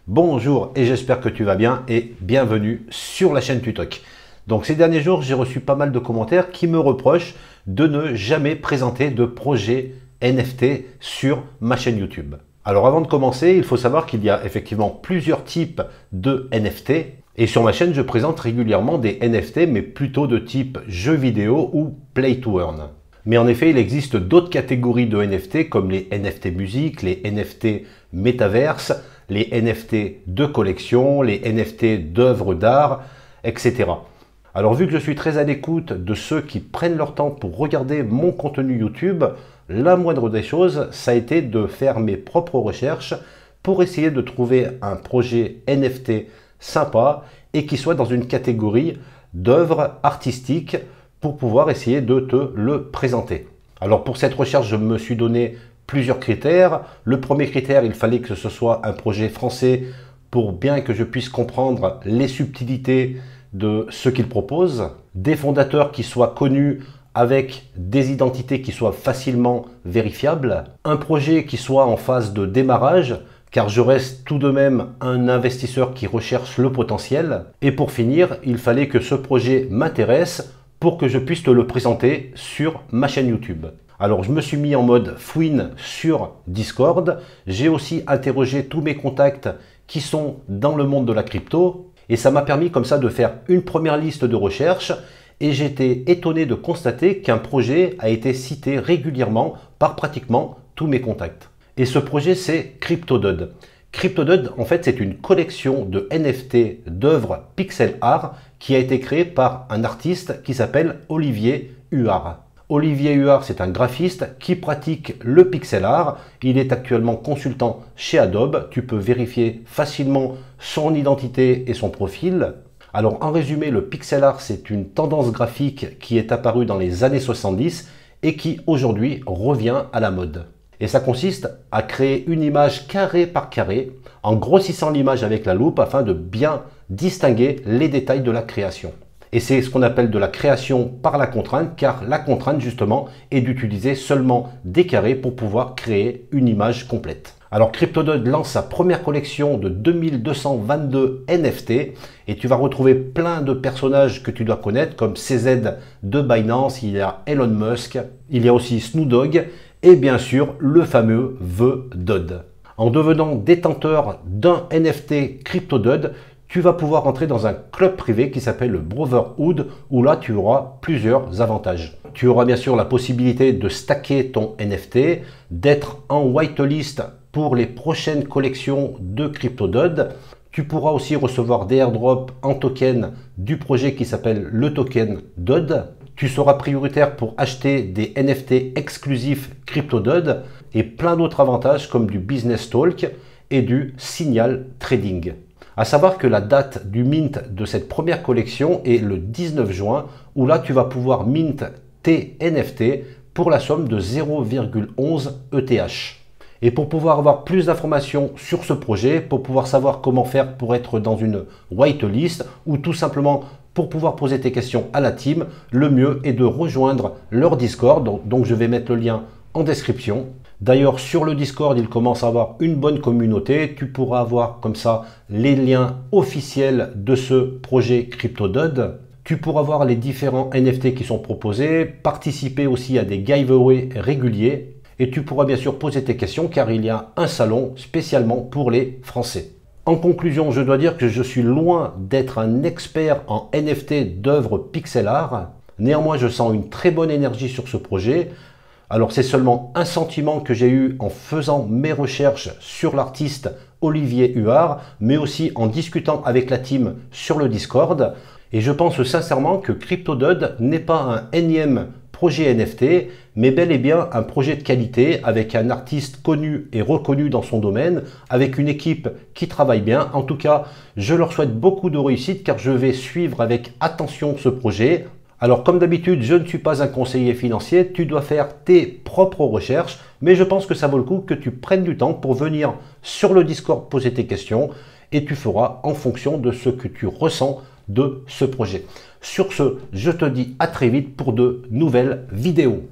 Bonjour et j'espère que tu vas bien et bienvenue sur la chaîne Tutoc. Donc ces derniers jours, j'ai reçu pas mal de commentaires qui me reprochent de ne jamais présenter de projet NFT sur ma chaîne YouTube. Alors avant de commencer, il faut savoir qu'il y a effectivement plusieurs types de NFT et sur ma chaîne, je présente régulièrement des NFT mais plutôt de type jeux vidéo ou play to earn. Mais en effet, il existe d'autres catégories de NFT comme les NFT musique, les NFT métaverse, les NFT de collection, les NFT d'œuvres d'art, etc. Alors vu que je suis très à l'écoute de ceux qui prennent leur temps pour regarder mon contenu YouTube, la moindre des choses, ça a été de faire mes propres recherches pour essayer de trouver un projet NFT sympa et qui soit dans une catégorie d'œuvres artistiques pour pouvoir essayer de te le présenter. Alors pour cette recherche, je me suis donné plusieurs critères. Le premier critère, il fallait que ce soit un projet français pour bien que je puisse comprendre les subtilités de ce qu'il propose. Des fondateurs qui soient connus avec des identités qui soient facilement vérifiables. Un projet qui soit en phase de démarrage, car je reste tout de même un investisseur qui recherche le potentiel. Et pour finir, il fallait que ce projet m'intéresse pour que je puisse te le présenter sur ma chaîne YouTube. Alors je me suis mis en mode fouine sur Discord. J'ai aussi interrogé tous mes contacts qui sont dans le monde de la crypto. Et ça m'a permis comme ça de faire une première liste de recherche. Et j'étais étonné de constater qu'un projet a été cité régulièrement par pratiquement tous mes contacts. Et ce projet, c'est CryptoDud. CryptoDud, en fait, c'est une collection de NFT d'œuvres pixel art qui a été créée par un artiste qui s'appelle Olivier Huard. Olivier Huard, c'est un graphiste qui pratique le pixel art. Il est actuellement consultant chez Adobe. Tu peux vérifier facilement son identité et son profil. Alors, en résumé, le pixel art, c'est une tendance graphique qui est apparue dans les années 70 et qui, aujourd'hui, revient à la mode. Et ça consiste à créer une image carré par carré en grossissant l'image avec la loupe afin de bien distinguer les détails de la création. Et c'est ce qu'on appelle de la création par la contrainte, car la contrainte justement est d'utiliser seulement des carrés pour pouvoir créer une image complète. Alors CryptoDud lance sa première collection de 2222 NFT et tu vas retrouver plein de personnages que tu dois connaître comme CZ de Binance, il y a Elon Musk, il y a aussi Snoop Dogg et bien sûr le fameux The Dud. En devenant détenteur d'un NFT CryptoDud, tu vas pouvoir entrer dans un club privé qui s'appelle le Brotherhood où là tu auras plusieurs avantages. Tu auras bien sûr la possibilité de stacker ton NFT, d'être en whitelist pour les prochaines collections de CryptoDud. Tu pourras aussi recevoir des airdrops en token du projet qui s'appelle le token DUD. Tu seras prioritaire pour acheter des NFT exclusifs CryptoDud et plein d'autres avantages comme du business talk et du signal trading. À savoir que la date du mint de cette première collection est le 19 juin où là tu vas pouvoir mint tes NFT pour la somme de 0,11 ETH. Et pour pouvoir avoir plus d'informations sur ce projet, pour pouvoir savoir comment faire pour être dans une whitelist ou tout simplement pour pouvoir poser tes questions à la team, le mieux est de rejoindre leur Discord. Donc je vais mettre le lien en description. D'ailleurs, sur le Discord, il commence à avoir une bonne communauté. Tu pourras avoir comme ça les liens officiels de ce projet CryptoDud. Tu pourras voir les différents NFT qui sont proposés, participer aussi à des giveaways réguliers. Et tu pourras bien sûr poser tes questions car il y a un salon spécialement pour les Français. En conclusion, je dois dire que je suis loin d'être un expert en NFT d'œuvres pixel art. Néanmoins, je sens une très bonne énergie sur ce projet. Alors c'est seulement un sentiment que j'ai eu en faisant mes recherches sur l'artiste Olivier Huard, mais aussi en discutant avec la team sur le Discord. Et je pense sincèrement que CryptoDud n'est pas un énième projet NFT, mais bel et bien un projet de qualité avec un artiste connu et reconnu dans son domaine, avec une équipe qui travaille bien. En tout cas, je leur souhaite beaucoup de réussite car je vais suivre avec attention ce projet. Alors comme d'habitude, je ne suis pas un conseiller financier, tu dois faire tes propres recherches, mais je pense que ça vaut le coup que tu prennes du temps pour venir sur le Discord poser tes questions et tu feras en fonction de ce que tu ressens de ce projet. Sur ce, je te dis à très vite pour de nouvelles vidéos.